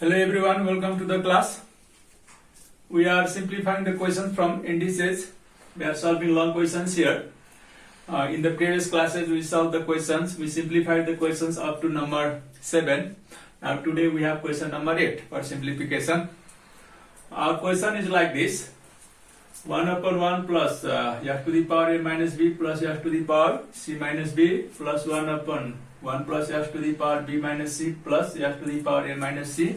Hello everyone, welcome to the class. We are simplifying the questions from indices. We are solving long questions here. In the previous classes we solved the questions. We simplified the questions up to number 7. Now today we have question number 8 for simplification. Our question is like this. 1 upon 1 plus f to the power a minus b plus f to the power c minus b plus 1 upon 1 plus f to the power b minus c plus f to the power a minus c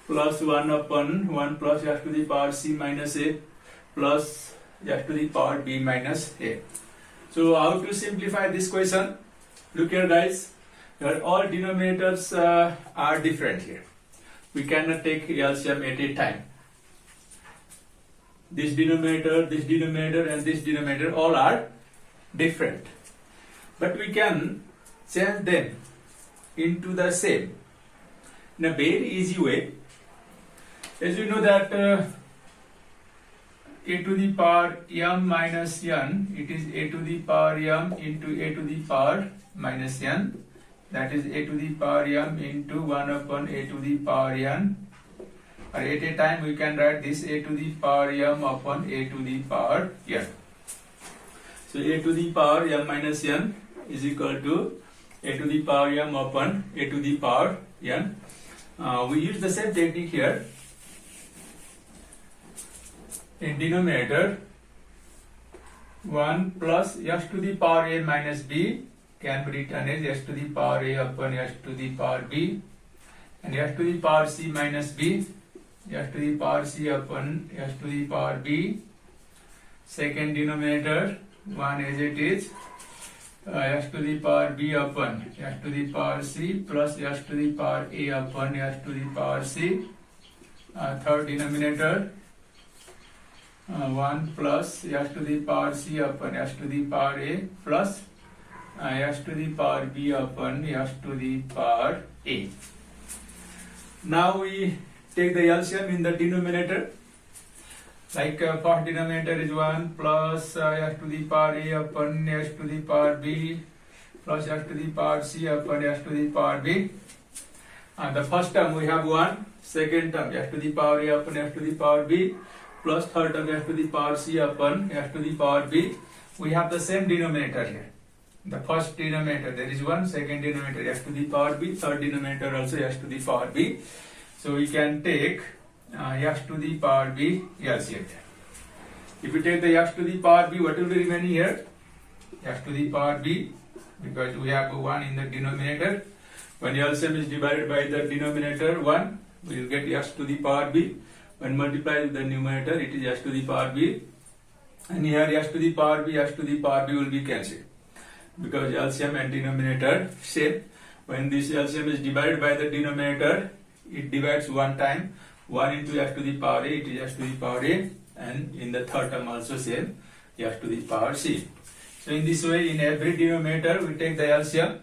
plus 1 upon 1 plus f to the power c minus a plus f to the power b minus a. So how to simplify this question? Look here guys, here all denominators are different here. We cannot take LCM at a time. This denominator and this denominator all are different. But we can change them into the same in a very easy way. As you know that a to the power m minus n, it is a to the power m into a to the power minus n. That is a to the power m into 1 upon a to the power n. Or at a time we can write this a to the power m upon a to the power n. So a to the power m minus n is equal to a to the power m upon a to the power n. We use the same technique here. In denominator 1 plus s to the power a minus b can be written as s to the power a upon s to the power b, and s to the power c minus b, s to the power c upon s to the power b. Second denominator 1 as it is, s to the power b upon s to the power c plus s to the power a upon s to the power c. Third denominator 1 plus s to the power c upon s to the power a plus s to the power b upon s to the power a. Now we take the LCM in the denominator. Like first denominator is 1 plus s to the power a upon s to the power b plus s to the power c upon s to the power b. The first term we have 1, second term s to the power a upon s to the power b plus third term s to the power c upon s to the power b. We have the same denominator here. The first denominator there is 1, second denominator s to the power b, third denominator also s to the power b. So we can take s to the power b LCM. If we take the s to the power b, what will be remaining here? S to the power b, because we have 1 in the denominator. When LCM is divided by the denominator 1, we will get s to the power b. When multiplied with the numerator, it is s to the power b. And here s to the power b, s to the power b will be cancelled, because LCM and denominator same. When this LCM is divided by the denominator, it divides one time. 1 into s to the power a, it is s to the power a, and in the third term also same, s to the power c. So in this way, in every denominator, we take the LCM.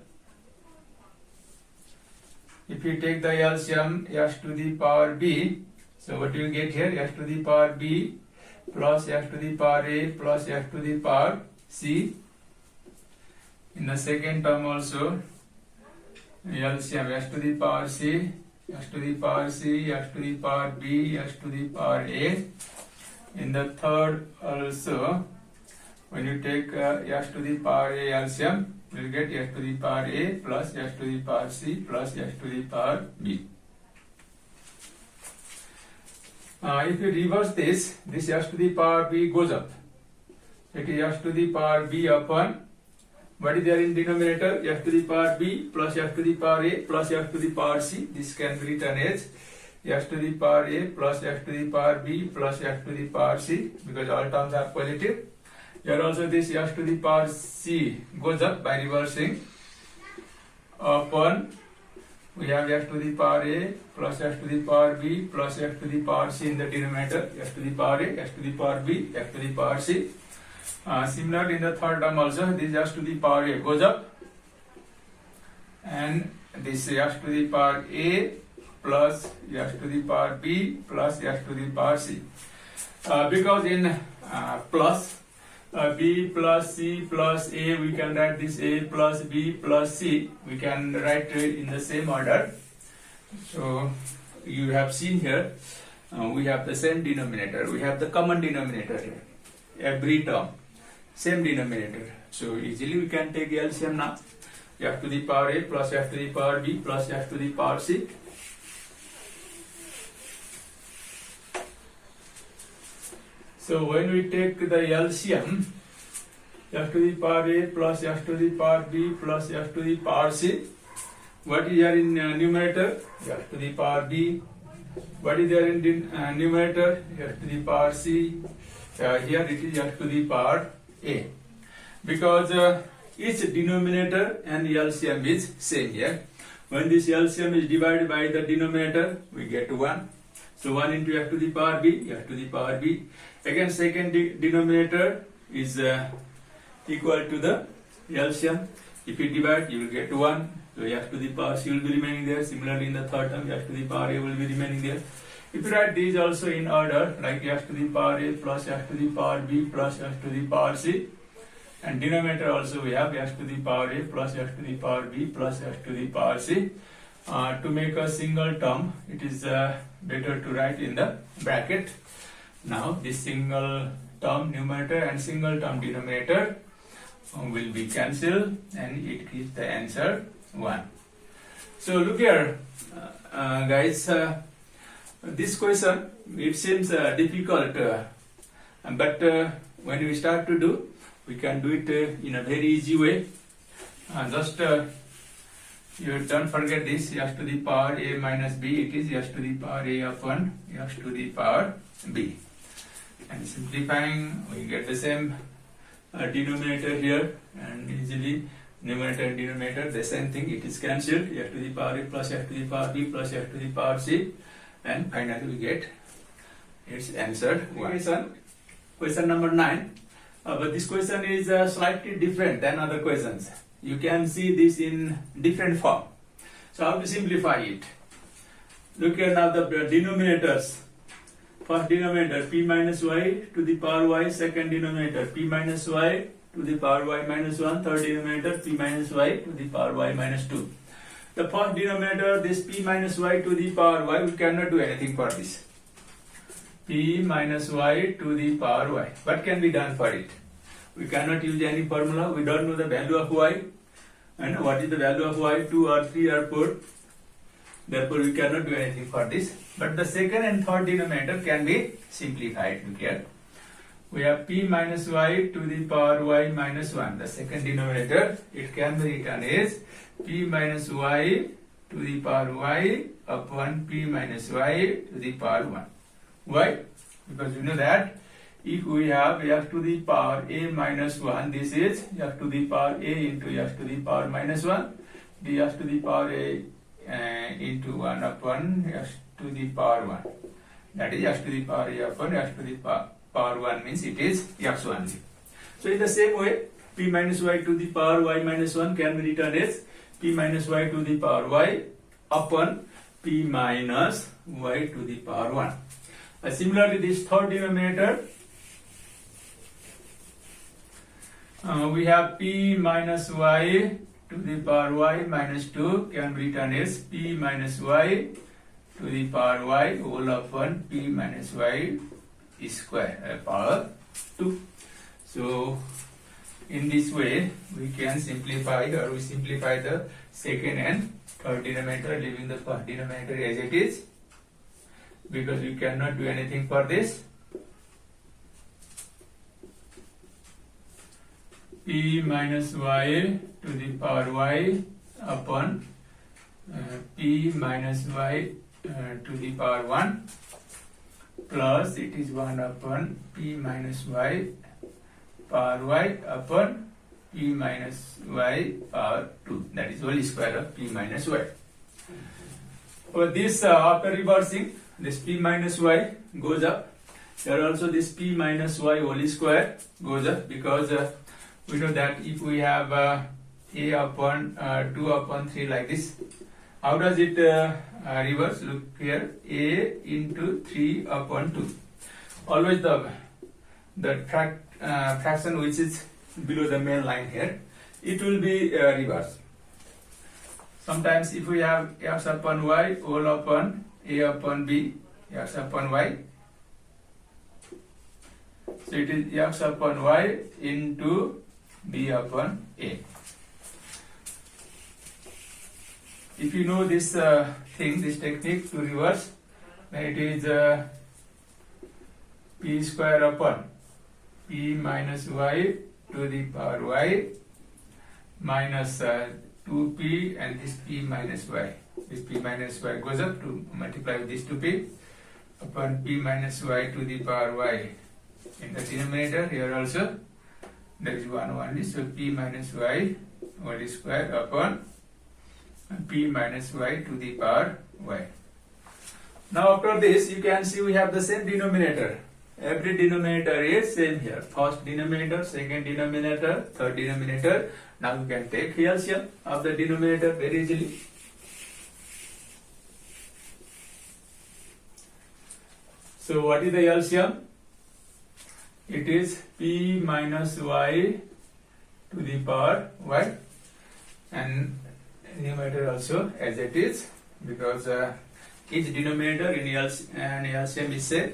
If we take the LCM s to the power b, so what do you get here? S to the power b plus s to the power a plus s to the power c. In the second term also, LCM s to the power c, s to the power c, s to the power b, s to the power a. In the third also, when you take s to the power a LCM, you will get s to the power a plus s to the power c plus s to the power b. If you reverse this s to the power b goes up. It is s to the power b upon, what is there in denominator? S to the power b plus s to the power a plus s to the power c. This can be written as s to the power a plus s to the power b plus s to the power c, because all terms are positive. Here also this s to the power c goes up by reversing upon, we have s to the power a plus s to the power b plus s to the power c in the denominator, s to the power a, s to the power b, s to the power c. Similar in the third term also, this s to the power a goes up, and this s to the power a plus s to the power b plus s to the power c. Because in plus b plus c plus a, we can write this a plus b plus c, we can write it in the same order. So you have seen here, we have the same denominator. We have the common denominator here. Every term, same denominator. So easily we can take LCM now. F to the power A plus F to the power B plus F to the power C. So when we take the LCM, F to the power A plus F to the power B plus F to the power C. What is there in numerator? F to the power B. What is there in numerator? F to the power C. Here it is F to the power A. Because each denominator and LCM is same here. When this LCM is divided by the denominator, we get 1. So 1 into F to the power B, F to the power B. Again, second denominator is equal to the LCM. If you divide, you will get 1. So F to the power C will be remaining there. Similarly, in the third term, F to the power A will be remaining there. If you write these also in order, like F to the power A plus F to the power B plus F to the power C, and denominator also we have F to the power A plus F to the power B plus F to the power C. To make a single term, it is better to write in the bracket. Now this single term numerator and single term denominator will be cancelled, and it gives the answer 1. So look here, guys. This question, it seems difficult, but when we start to do, we can do it in a very easy way. Just you don't forget this, s to the power A minus B, it is s to the power A upon s to the power B. And simplifying, we get the same denominator here, and easily numerator and denominator, the same thing, it is cancelled, f to the power A plus f to the power B plus f to the power C, and finally we get its answer 1. Question number 9. But this question is slightly different than other questions. You can see this in different form. So how to simplify it? Look here now the denominators. First denominator p minus y to the power y, second denominator p minus y to the power y minus 1, third denominator p minus y to the power y minus 2. The first denominator, this p minus y to the power y, we cannot do anything for this. P minus y to the power y. What can be done for it? We cannot use any formula. We don't know the value of y. And what is the value of y? 2 or 3 or 4. Therefore, we cannot do anything for this. But the second and third denominator can be simplified. Look here. We have p minus y to the power y minus 1. The second denominator, it can be written as p minus y to the power y upon p minus y to the power 1. Why? Because you know that if we have f to the power a minus 1, this is f to the power a into f to the power minus 1, the f to the power a into 1 upon f to the power 1. That is f to the power a upon f to the power 1 means it is x only. So in the same way, p minus y to the power y minus 1 can be written as p minus y to the power y upon p minus y to the power 1. Similarly, this third denominator, we have p minus y to the power y minus 2 can be written as p minus y to the power y whole upon p minus y square power 2. So in this way we can simplify, or we simplify the second and third denominator, leaving the first denominator as it is, because we cannot do anything for this. P minus y to the power y upon p minus y to the power 1 plus it is 1 upon p minus y power y upon p minus y power 2. That is whole square of p minus y. For this, after reversing, this p minus y goes up. Here also this p minus y whole square goes up, because we know that if we have a upon 2 upon 3 like this, how does it reverse? Look here, a into 3 upon 2. Always the fraction which is below the main line here, it will be reversed. Sometimes if we have x upon y whole upon a upon b, x upon y. So it is x upon y into b upon a. If you know this this technique to reverse, then it is p square upon p minus y to the power y minus 2p, and this p minus y. This p minus y goes up to multiply with this 2p upon p minus y to the power y. In the denominator here also there is 1 only, so p minus y whole square upon p minus y to the power y. Now after this you can see we have the same denominator. Every denominator is same here. First denominator, second denominator, third denominator. Now you can take LCM of the denominator very easily. So what is the LCM? It is p minus y to the power y, and numerator also as it is, because each denominator in LCM is same.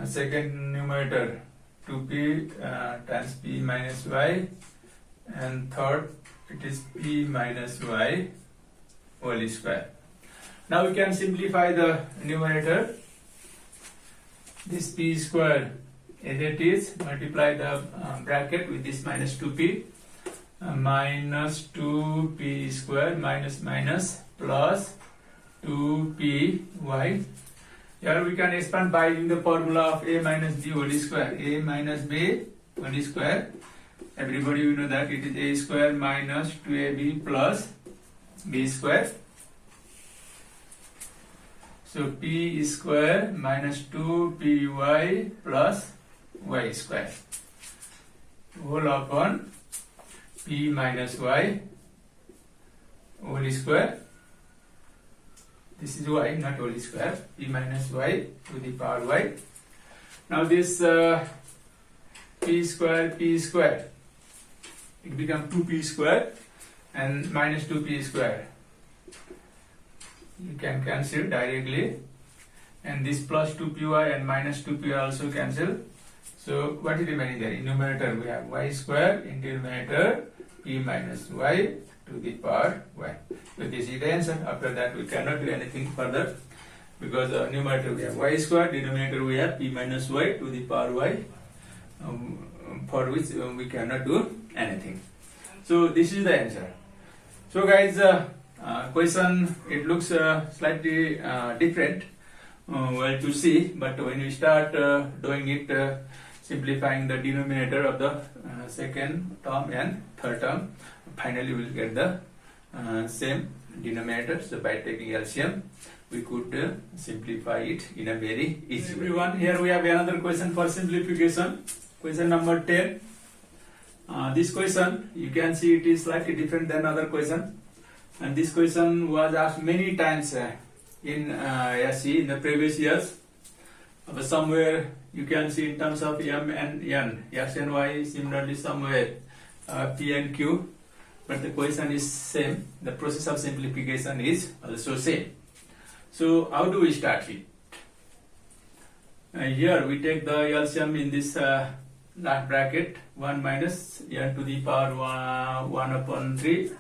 Second numerator 2p times p minus y, and third it is p minus y whole square. Now we can simplify the numerator. This p square as it is, multiply the bracket with this minus 2p, minus 2p square minus minus plus 2py. Here we can expand by using the formula of a minus b whole square. A minus b whole square. Everybody you know that it is a square minus 2ab plus b square. So p square minus 2py plus y square whole upon p minus y whole square. This is y, not whole square. P minus y to the power y. Now this p square, it becomes 2p square and minus 2p square. You can cancel directly, and this plus 2py and minus 2py also cancel. So what is remaining there? In numerator we have y square, in denominator p minus y to the power y. So this is the answer. After that we cannot do anything further, because numerator we have y square, denominator we have p minus y to the power y, for which we cannot do anything. So this is the answer. So guys, question, it looks slightly different, well to see, but when you start doing it, simplifying the denominator of the second term and third term, finally we will get the same denominator. So by taking LCM we could simplify it in a very easy way. Everyone, here we have another question for simplification. Question number 10. This question, you can see it is slightly different than other question, and this question was asked many times in SE in the previous years. But somewhere you can see in terms of m and n, x and y, similarly somewhere p and q, but the question is same. The process of simplification is also same. So how do we start it? Here we take the LCM in this last bracket, 1 minus n to the power 1 upon 3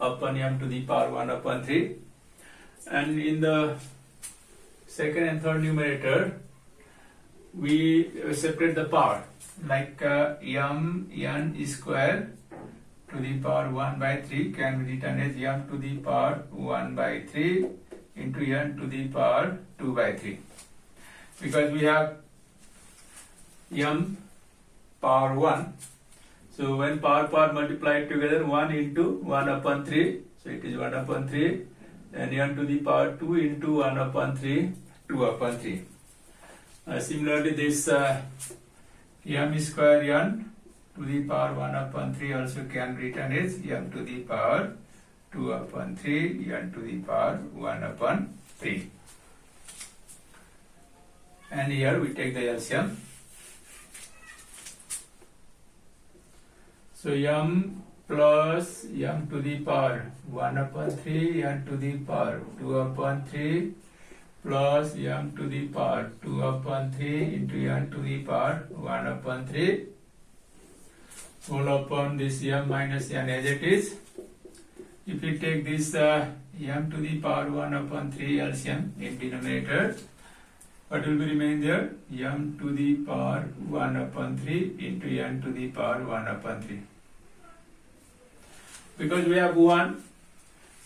upon m to the power 1 upon 3, and in the second and third numerator we separate the power, like m n square to the power 1 by 3 can be written as m to the power 1 by 3 into n to the power 2 by 3, because we have m power 1. So when power multiplied together, 1 into 1 upon 3, so it is 1 upon 3, and n to the power 2 into 1 upon 3, 2 upon 3. Similarly this m square n to the power 1 upon 3 also can be written as m to the power 2 upon 3 n to the power 1 upon 3. And here we take the LCM. So m plus m to the power 1 upon 3 n to the power 2 upon 3 plus m to the power 2 upon 3 into n to the power 1 upon 3 whole upon this m minus n as it is. If we take this m to the power 1 upon 3 LCM in denominator, what will be remain there? M to the power 1 upon 3 into n to the power 1 upon 3. Because we have 1,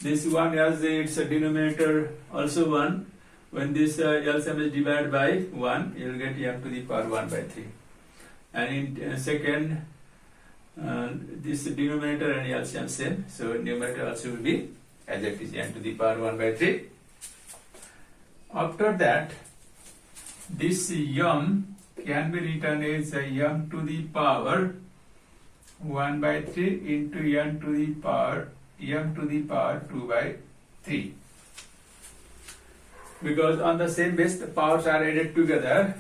this 1 as its denominator also 1. When this LCM is divided by 1, you will get m to the power 1 by 3. And in second, this denominator and LCM same, so numerator also will be as it is n to the power 1 by 3. After that, this m can be written as m to the power 1 by 3 into m to the power 2 by 3. Because on the same base the powers are added together.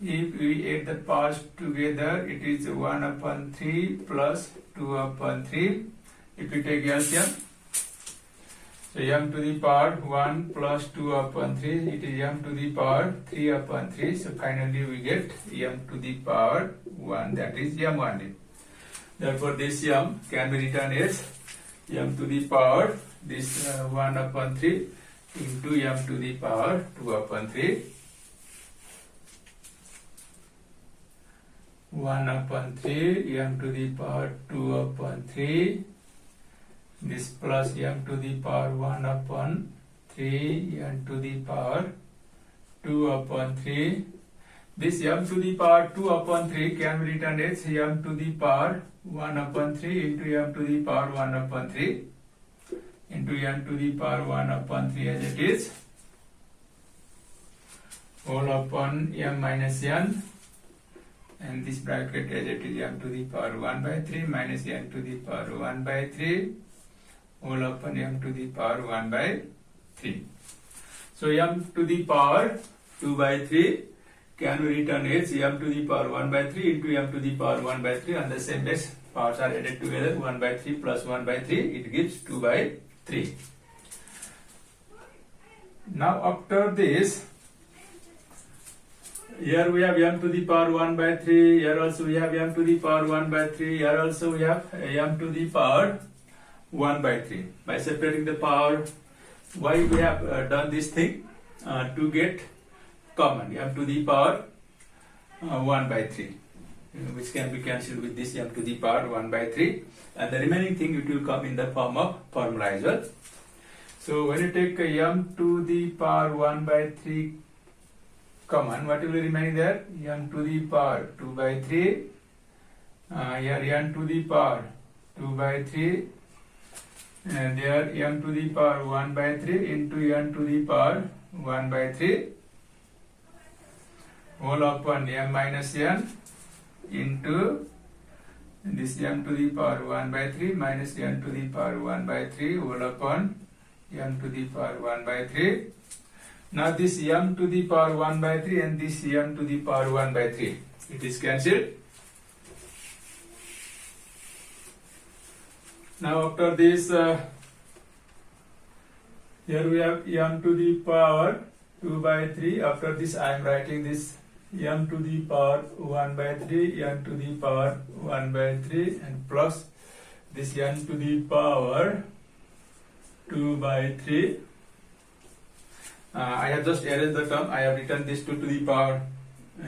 If we add the powers together, it is 1 upon 3 plus 2 upon 3. If we take LCM, so m to the power 1 plus 2 upon 3, it is m to the power 3 upon 3. So finally we get m to the power 1, that is m only. Therefore this m can be written as m to the power this 1 upon 3 into m to the power 2 upon 3. 1 upon 3 m to the power 2 upon 3, this plus m to the power 1 upon 3 m to the power 2 upon 3. This m to the power 2 upon 3 can be written as m to the power 1 upon 3 into m to the power 1 upon 3 into m to the power 1 upon 3 as it is, whole upon m minus n, and this bracket as it is m to the power 1 by 3 minus n to the power 1 by 3 whole upon m to the power 1 by 3. So m to the power 2 by 3 can be written as m to the power 1 by 3 into m to the power 1 by 3. On the same base, powers are added together, 1 by 3 plus 1 by 3, it gives 2 by 3. Now after this, here we have m to the power 1 by 3, here also we have m to the power 1 by 3, here also we have m to the power 1 by 3. By separating the power, why we have done this thing? To get common m to the power 1 by 3, which can be cancelled with this m to the power 1 by 3, and the remaining thing it will come in the form of formula as well. So when you take m to the power 1 by 3 common, what will remain there? M to the power 2 by 3, here n to the power 2 by 3, and there m to the power 1 by 3 into n to the power 1 by 3 whole upon m minus n into this m to the power 1 by 3 minus n to the power 1 by 3 whole upon m to the power 1 by 3. Now this m to the power 1 by 3 and this m to the power 1 by 3, it is cancelled. Now after this, here we have m to the power 2 by 3. After this I am writing this m to the power 1 by 3, m to the power 1 by 3, and plus this n to the power 2 by 3. I have just arranged the term. I have written this 2 to the power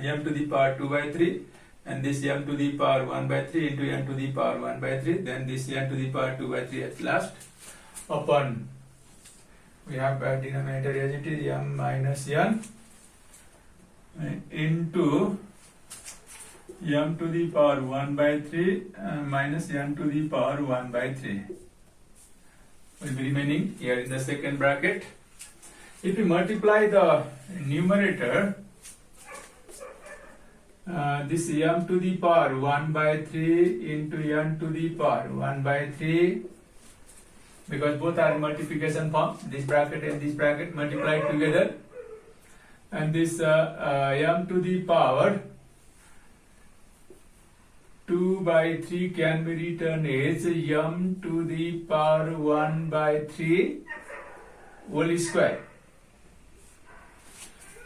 m to the power 2 by 3 and this m to the power 1 by 3 into n to the power 1 by 3, then this n to the power 2 by 3 at last upon, we have a denominator as it is m minus n into m to the power 1 by 3 minus n to the power 1 by 3 will be remaining here in the second bracket. If we multiply the numerator, this m to the power 1 by 3 into n to the power 1 by 3, because both are in multiplication form, this bracket and this bracket multiplied together, and this m to the power 2 by 3 can be written as m to the power 1 by 3 whole square.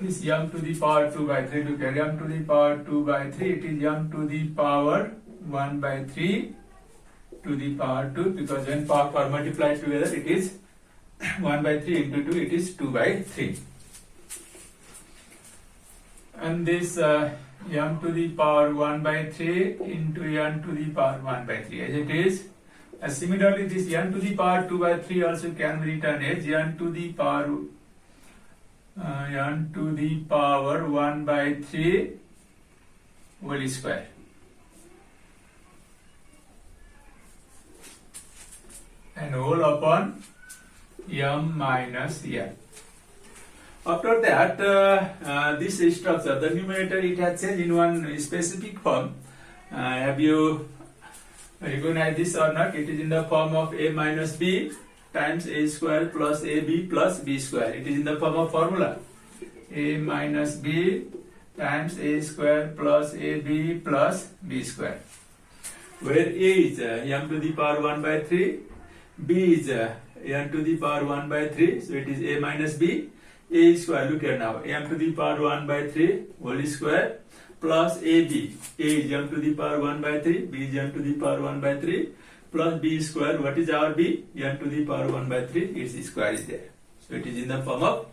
This m to the power 2 by 3, look at m to the power 2 by 3, it is m to the power 1 by 3 to the power 2, because when power multiplied together it is 1 by 3 into 2, it is 2 by 3. And this m to the power 1 by 3 into n to the power 1 by 3 as it is. Similarly, this n to the power 2 by 3 also can be written as n to the power 1 by 3 whole square. And whole upon m minus n. After that, this structure, the numerator, it has changed in one specific form. Have you recognized this or not? It is in the form of a minus b times a square plus ab plus b square. It is in the form of formula. A minus b times a square plus ab plus b square. Where a is m to the power 1 by 3, b is n to the power 1 by 3, so it is a minus b. A square, look at now, m to the power 1 by 3 whole square plus ab. A is m to the power 1 by 3, b is m to the power 1 by 3 plus b square. What is our b? M to the power 1 by 3, its square is there. So it is in the form of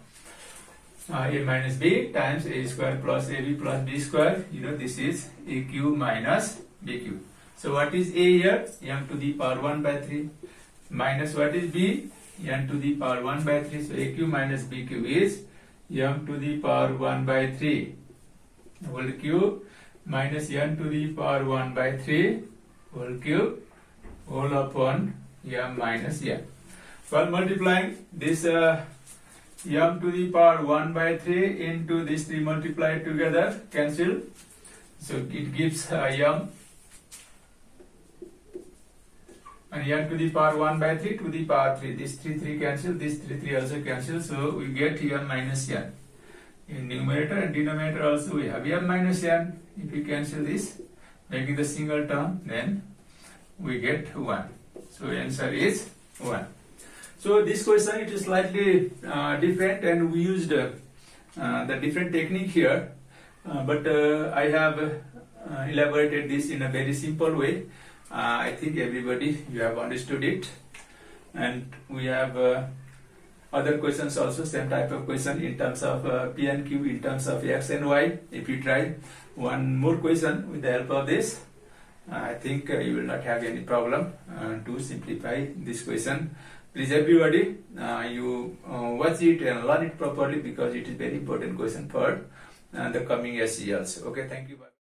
a minus b times a square plus ab plus b square. You know, this is a cube minus b cube. So what is a here? M to the power 1 by 3 minus what is b? n to the power 1 by 3. So a cube minus b cube is m to the power 1 by 3 whole cube minus n to the power 1 by 3 whole cube whole upon m minus n. While multiplying this m to the power 1 by 3 into this 3 multiplied together, cancel. So it gives m, and n to the power 1 by 3 to the power 3. This 3 cancel, this 3 also cancel. So we get m minus n. In numerator and denominator also we have m minus n. If we cancel this, making the single term, then we get 1. So answer is 1. So this question, it is slightly different, and we used the different technique here. But I have elaborated this in a very simple way. I think everybody, you have understood it. And we have other questions also, same type of question in terms of P and Q, in terms of X and Y. If you try one more question with the help of this, I think you will not have any problem to simplify this question. Please everybody, you watch it and learn it properly, because it is very important question for the coming SE also. Okay, thank you. Bye.